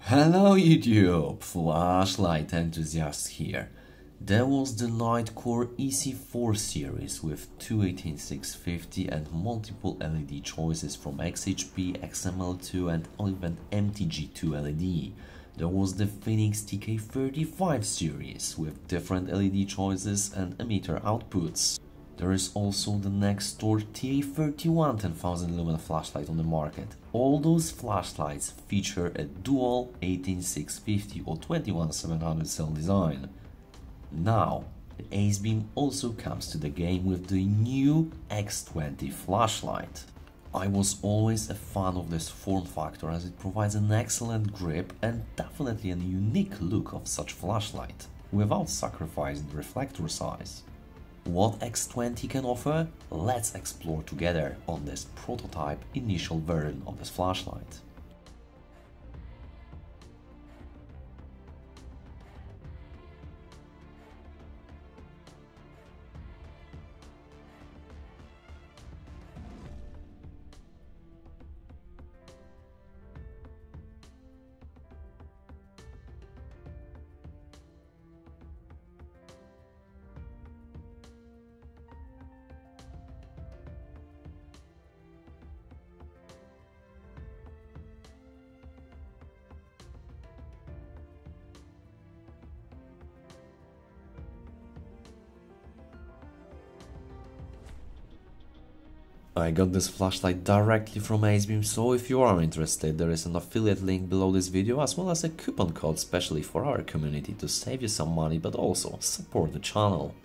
Hello YouTube, flashlight enthusiast here. There was the Nightcore EC4 series with two 18650 and multiple LED choices from XHP, XML2 and even MTG2 LED. There was the Phoenix TK35 series with different LED choices and emitter outputs. There is also the next door TA31 10,000 lumen flashlight on the market. All those flashlights feature a dual 18650 or 21700 cell design. Now, the Acebeam also comes to the game with the new X20 flashlight. I was always a fan of this form factor as it provides an excellent grip and definitely a unique look of such flashlight, without sacrificing the reflector size. What X20 can offer? Let's explore together on this prototype initial version of this flashlight. I got this flashlight directly from Acebeam, so if you are interested, there is an affiliate link below this video as well as a coupon code specially for our community to save you some money but also support the channel.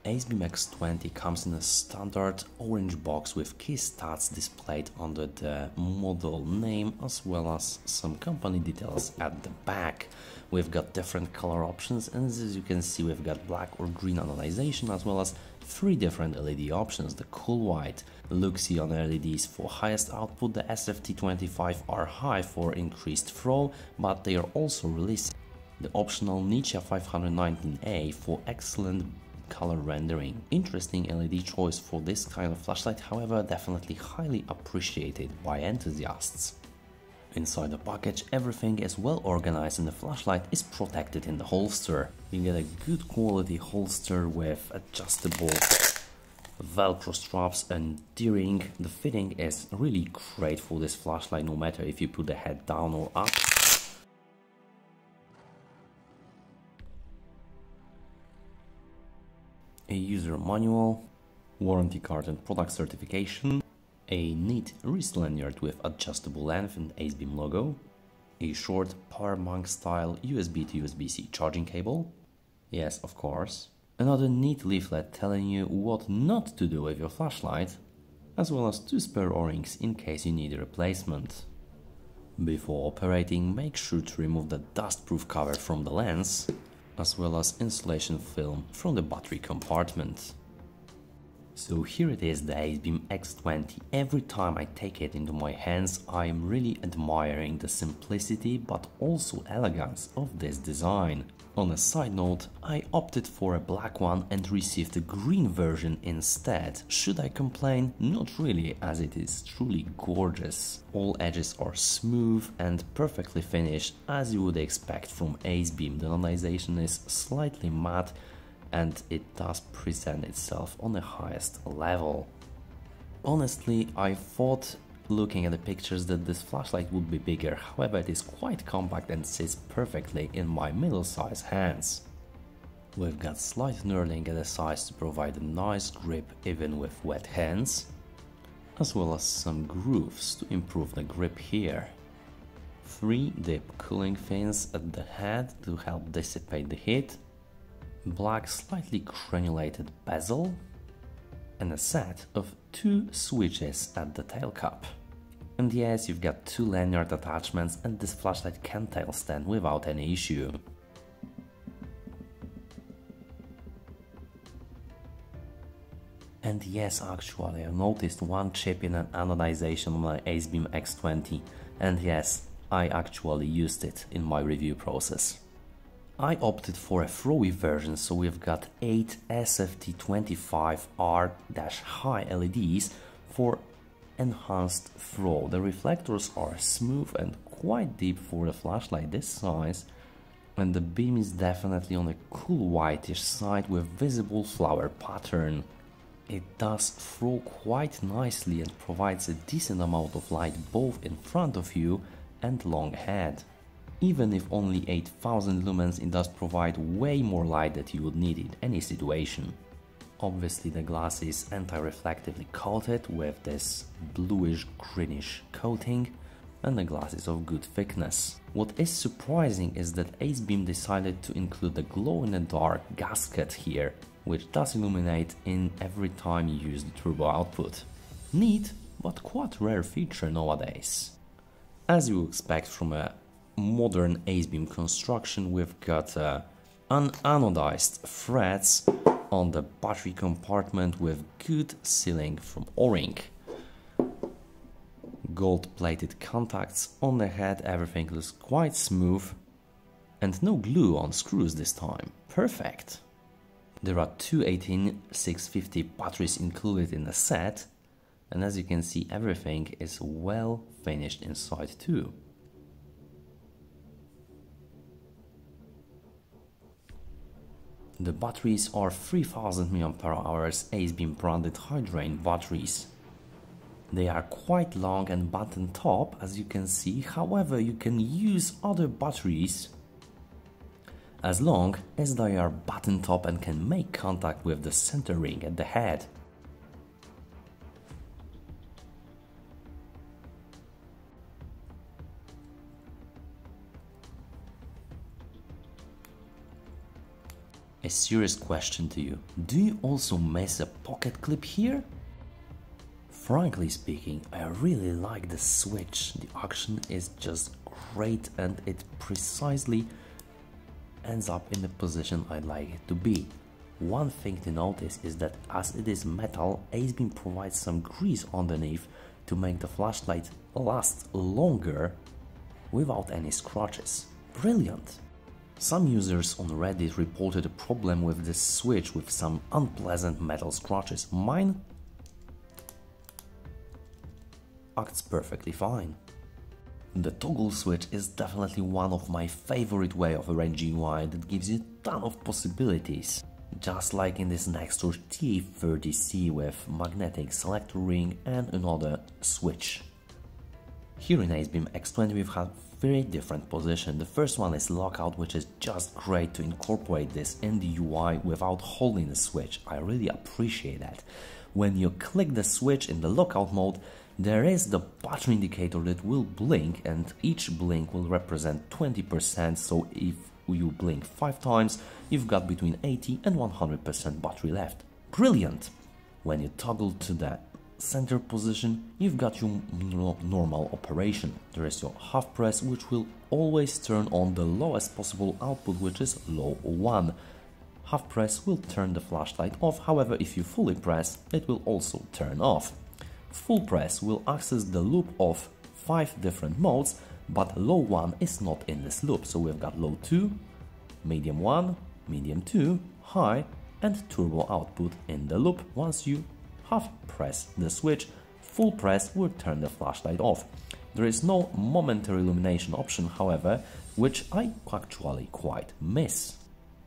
Acebeam X20 comes in a standard orange box with key stats displayed under the model name as well as some company details at the back. We've got different color options and as you can see we've got black or green anodization as well as three different LED options: the cool white, Luxion LEDs for highest output, the SFT25R-HI for increased throw, but they are also releasing the optional Nichia 519A for excellent color rendering. Interesting LED choice for this kind of flashlight, however definitely highly appreciated by enthusiasts. Inside the package everything is well organized and the flashlight is protected in the holster. You get a good quality holster with adjustable velcro straps and D-ring. The fitting is really great for this flashlight no matter if you put the head down or up. A user manual, warranty card and product certification, a neat wrist lanyard with adjustable length and Acebeam logo, a short power bank style USB to USB-C charging cable, yes of course, another neat leaflet telling you what not to do with your flashlight, as well as two spare O-rings in case you need a replacement. Before operating, make sure to remove the dust-proof cover from the lens, as well as insulation film from the battery compartment. So here it is, the Acebeam X20. Every time I take it into my hands, I am really admiring the simplicity but also elegance of this design. On a side note, I opted for a black one and received a green version instead. Should I complain? Not really, as it is truly gorgeous. All edges are smooth and perfectly finished as you would expect from Acebeam. The anodization is slightly matte and it does present itself on the highest level. Honestly, I thought looking at the pictures that this flashlight would be bigger, however it is quite compact and sits perfectly in my middle-sized hands. We've got slight knurling at the sides to provide a nice grip even with wet hands, as well as some grooves to improve the grip here. 3 deep cooling fins at the head to help dissipate the heat, black slightly granulated bezel, and a set of 2 switches at the tail cup. And yes, you've got 2 lanyard attachments and this flashlight can tail stand without any issue. And yes, actually I noticed one chip in an anodization on my Acebeam X20, and yes, I actually used it in my review process. I opted for a throwy version, so we've got 8 SFT25R-HI LEDs for enhanced throw. The reflectors are smooth and quite deep for a flashlight this size, and the beam is definitely on a cool whitish side with visible flower pattern. It does throw quite nicely and provides a decent amount of light both in front of you and long ahead. Even if only 8000 lumens, it does provide way more light that you would need in any situation. Obviously the glass is anti-reflectively coated with this bluish greenish coating, and the glass is of good thickness. What is surprising is that Acebeam decided to include the glow-in-the-dark gasket here, which does illuminate in every time you use the turbo output. Neat, but quite rare feature nowadays. As you expect from a modern Acebeam construction, we've got unanodized threads on the battery compartment with good sealing from O-ring. Gold-plated contacts on the head, everything looks quite smooth, and no glue on screws this time. Perfect! There are two 18650 batteries included in the set, and as you can see, everything is well finished inside too. The batteries are 3000 mAh Acebeam branded high-drain batteries. They are quite long and button top, as you can see. However, you can use other batteries as long as they are button top and can make contact with the center ring at the head. A serious question to you: do you also miss a pocket clip here? Frankly speaking, I really like the switch. The action is just great and it precisely ends up in the position I'd like it to be. One thing to notice is that as it is metal, Acebeam provides some grease underneath to make the flashlight last longer without any scratches. Brilliant! Some users on Reddit reported a problem with this switch with some unpleasant metal scratches. Mine acts perfectly fine. The toggle switch is definitely one of my favorite way of arranging wire that gives you a ton of possibilities. Just like in this Nextor TA30C with magnetic selector ring and another switch. Here in Acebeam X20 we've had three different positions. The first one is lockout, which is just great to incorporate this in the UI without holding the switch. I really appreciate that. When you click the switch in the lockout mode, there is the battery indicator that will blink, and each blink will represent 20%, so if you blink 5 times, you've got between 80 and 100% battery left. Brilliant! When you toggle to the center position, you've got your normal operation. There is your half press, which will always turn on the lowest possible output, which is low 1. Half press will turn the flashlight off, however, if you fully press, it will also turn off. Full press will access the loop of 5 different modes, but low 1 is not in this loop, so we've got low 2, medium 1, medium 2, high, and turbo output in the loop. Once you half press the switch, full press will turn the flashlight off. There is no momentary illumination option, however, which I actually quite miss.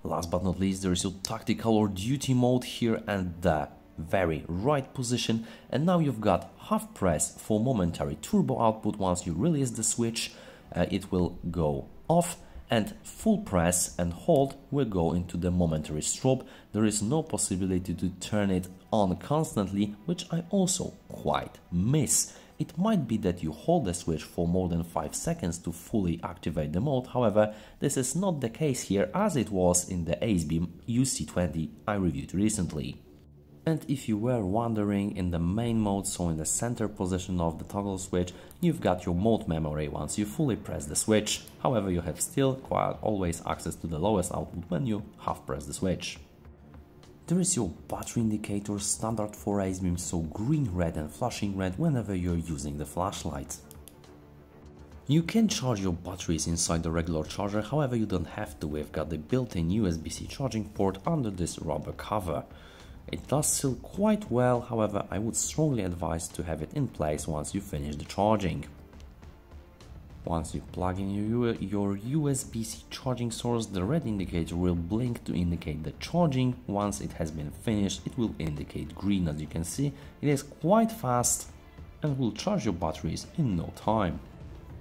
Last but not least, there is your tactical or duty mode here and the very right position, and now you've got half press for momentary turbo output. Once you release the switch, it will go off, and full press and hold will go into the momentary strobe. There is no possibility to turn it on constantly, which I also quite miss. It might be that you hold the switch for more than 5 seconds to fully activate the mode, however, this is not the case here as it was in the Acebeam UC20 I reviewed recently. And if you were wondering, in the main mode, so in the center position of the toggle switch, you've got your mode memory once you fully press the switch. However, you have still quite always access to the lowest output when you half press the switch. There is your battery indicator, standard for Acebeam, so green, red and flashing red whenever you're using the flashlight. You can charge your batteries inside the regular charger, however you don't have to. We've got the built-in USB-C charging port under this rubber cover. It does seal quite well, however I would strongly advise to have it in place once you finish the charging. Once you plug in your USB-C charging source, the red indicator will blink to indicate the charging. Once it has been finished, it will indicate green. As you can see, it is quite fast and will charge your batteries in no time.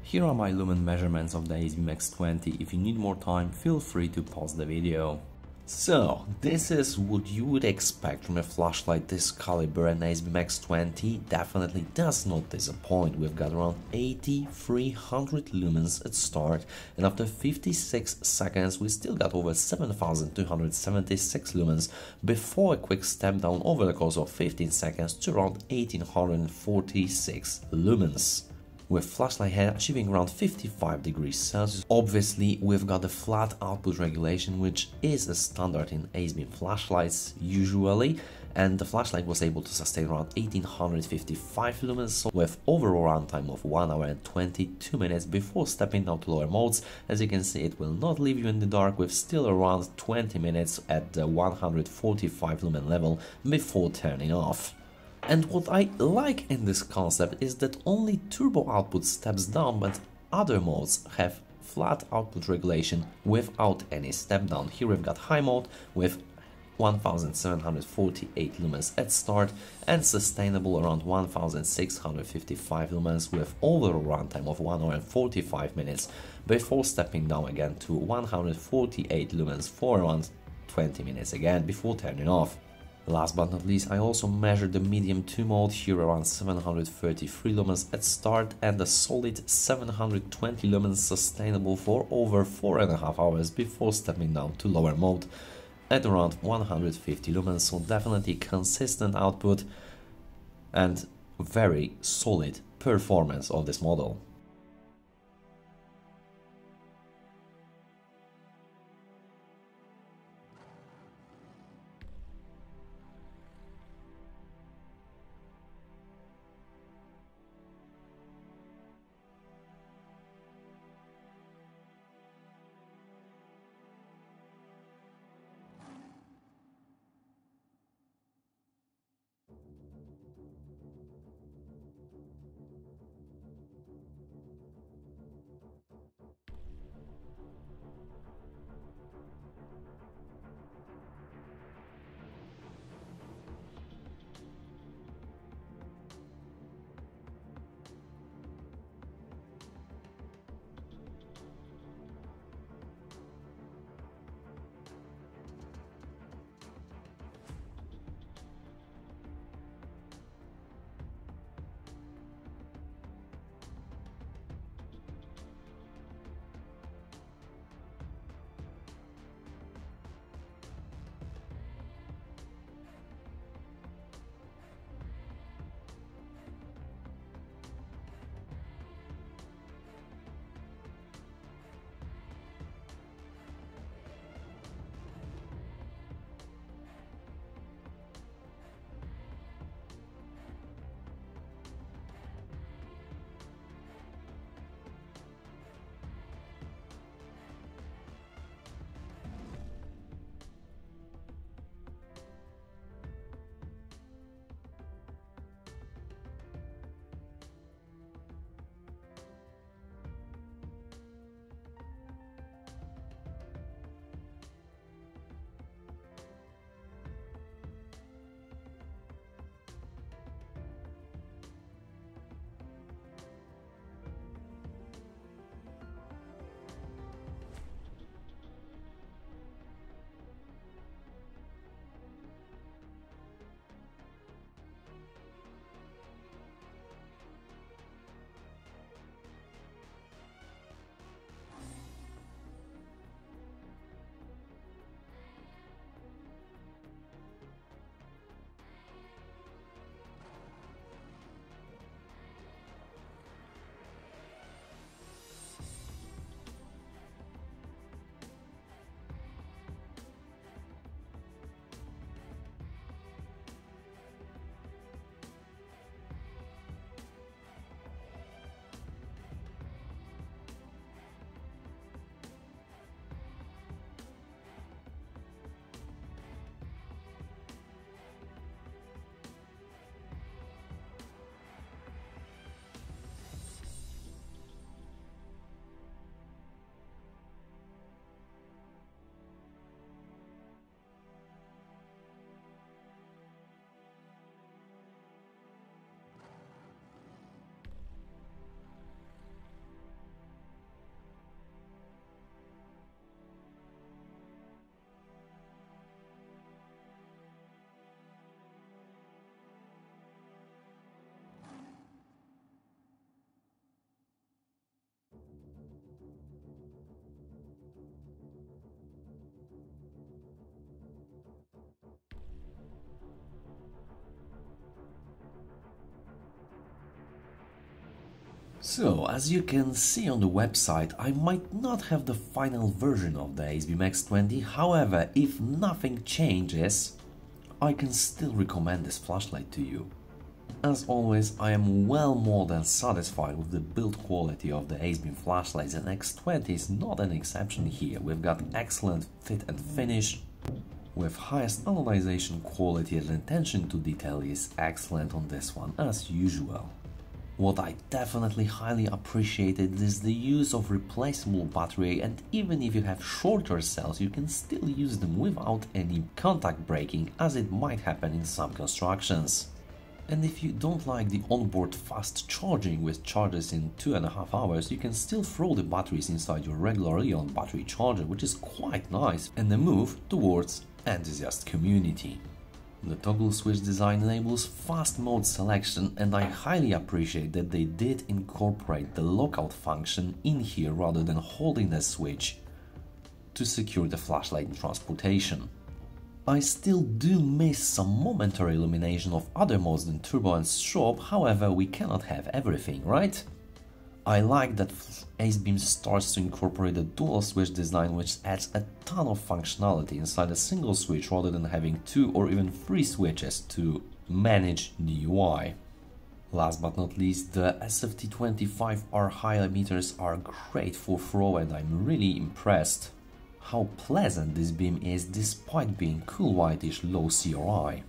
Here are my lumen measurements of the Acebeam X20. If you need more time, feel free to pause the video. So, this is what you would expect from a flashlight this caliber, and Acebeam X20 definitely does not disappoint. We've got around 8300 lumens at start, and after 56 seconds we still got over 7276 lumens before a quick step down over the course of 15 seconds to around 1846 lumens, with flashlight head achieving around 55 degrees Celsius. Obviously, we've got the flat output regulation, which is a standard in Acebeam flashlights usually, and the flashlight was able to sustain around 1855 lumens, so with overall runtime of 1 hour and 22 minutes before stepping down to lower modes. As you can see, it will not leave you in the dark, with still around 20 minutes at the 145 lumen level before turning off. And what I like in this concept is that only turbo output steps down, but other modes have flat output regulation without any step down. Here we've got high mode with 1748 lumens at start and sustainable around 1655 lumens with overall runtime of 1 hour and 45 minutes before stepping down again to 148 lumens for around 20 minutes again before turning off. Last but not least, I also measured the medium 2 mode, here around 733 lumens at start and a solid 720 lumens sustainable for over 4.5 hours before stepping down to lower mode at around 150 lumens, so definitely consistent output and very solid performance of this model. So, as you can see on the website, I might not have the final version of the Acebeam X20, however, if nothing changes, I can still recommend this flashlight to you. As always, I am well more than satisfied with the build quality of the Acebeam flashlights, and X20 is not an exception here. We've got excellent fit and finish, with highest anodization quality, and attention to detail is excellent on this one, as usual. What I definitely highly appreciated is the use of replaceable battery, and even if you have shorter cells, you can still use them without any contact breaking, as it might happen in some constructions. And if you don't like the onboard fast charging, which charges in 2.5 hours, you can still throw the batteries inside your regular Li-ion battery charger, which is quite nice, and a move towards Enthusiast community. The toggle switch design enables fast mode selection, and I highly appreciate that they did incorporate the lockout function in here rather than holding the switch to secure the flashlight in transportation. I still do miss some momentary illumination of other modes than turbo and strobe, however we cannot have everything, right? I like that Acebeam starts to incorporate a dual switch design, which adds a ton of functionality inside a single switch rather than having 2 or even 3 switches to manage the UI. Last but not least, the SFT25R-HI emitters are great for throw, and I'm really impressed how pleasant this beam is despite being cool whitish low CRI.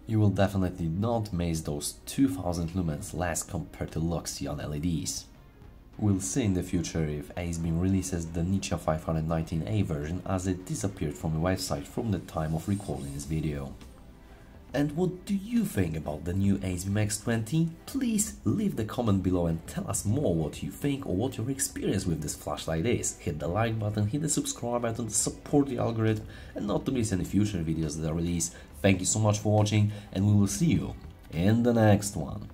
You will definitely not miss those 2000 lumens less compared to Luxion LEDs. We'll see in the future if Acebeam releases the Nichia 519A version, as it disappeared from the website from the time of recording this video. And what do you think about the new Acebeam X20? Please leave the comment below and tell us more what you think or what your experience with this flashlight is. Hit the like button, hit the subscribe button to support the algorithm and not to miss any future videos that I release. Thank you so much for watching, and we will see you in the next one.